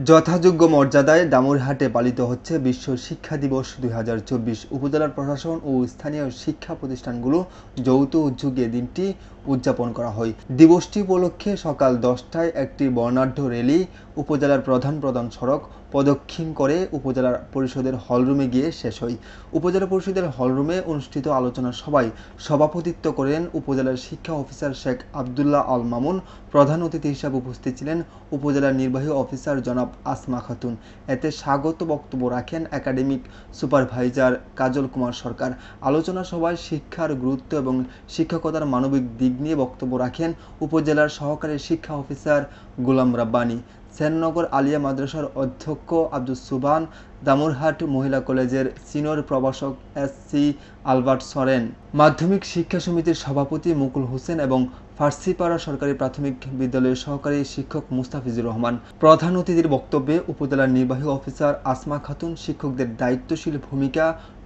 যথাযোগ্য মর্যাদায় দামুরহাটে পালিত হচ্ছে বিশ্ব শিক্ষা দিবস ২০২৪। উপজেলার প্রশাসন ও স্থানীয় শিক্ষা প্রতিষ্ঠানগুলো যৌথ উদ্যোগে দিনটি উদযাপন করা হয়। দিবসটি উপলক্ষে সকাল ১০টায় একটি বর্ণাঢ্য র্যালি উপজেলার প্রধান সড়ক প্রদক্ষিণ করে উপজেলা পরিষদের হলরুমে গিয়ে শেষ হয়। উপজেলা পরিষদের হলরুমে অনুষ্ঠিত আলোচনা সভায় সভাপতিত্ব করেন উপজেলার শিক্ষা অফিসার শেখ আব্দুল্লাহ আল মামুন। প্রধান অতিথি হিসেবে উপস্থিত ছিলেন উপজেলার নির্বাহী অফিসার জনাব আসমা খাতুন। এতে স্বাগত বক্তব্য রাখেন একাডেমিক সুপারভাইজার কাজল কুমার সরকার। আলোচনা সভায় শিক্ষার গুরুত্ব এবং শিক্ষকতার মানবিক দিক নিয়ে বক্তব্য রাখেন উপজেলার সহকারী শিক্ষা অফিসার গোলাম রাব্বানী, সেননগর আলিয়া মাদ্রাসার অধ্যক্ষ আব্দুস সুবহান, দামুরহাট মহিলা কলেজের সিনিয়র প্রভাষক এস.সি. আলবার্ট সরেন, মাধ্যমিক শিক্ষা সমিতির সভাপতি মুকুল হোসেন এবং ফার্সিপাড়া সরকারি প্রাথমিক বিদ্যালয়ের সহকারী শিক্ষক মুস্তাফিজুর রহমান। প্রধান অতিথির বক্তব্যে উপজেলার নির্বাহী অফিসার আসমা খাতুন শিক্ষকদের দায়িত্বশীল ভূমিকা,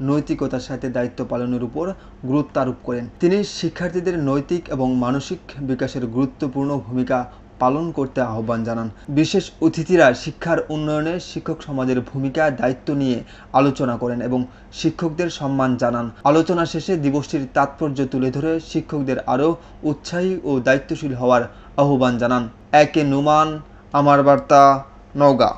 নৈতিকতার সাথে দায়িত্ব পালনের উপর গুরুত্ব আরোপ করেন। তিনি শিক্ষার্থীদের নৈতিক এবং মানসিক বিকাশের গুরুত্বপূর্ণ ভূমিকা পালন করতে আহ্বান জানান। বিশেষ অতিথিরা শিক্ষার উন্নয়নে শিক্ষক সমাজের ভূমিকা, দায়িত্ব নিয়ে আলোচনা করেন এবং শিক্ষকদের সম্মান জানান। আলোচনা শেষে দিবসটির তাৎপর্য তুলে ধরে শিক্ষকদের আরও উৎসাহী ও দায়িত্বশীল হওয়ার আহ্বান জানান। একে নুমান, আমার বার্তা, নওগাঁ।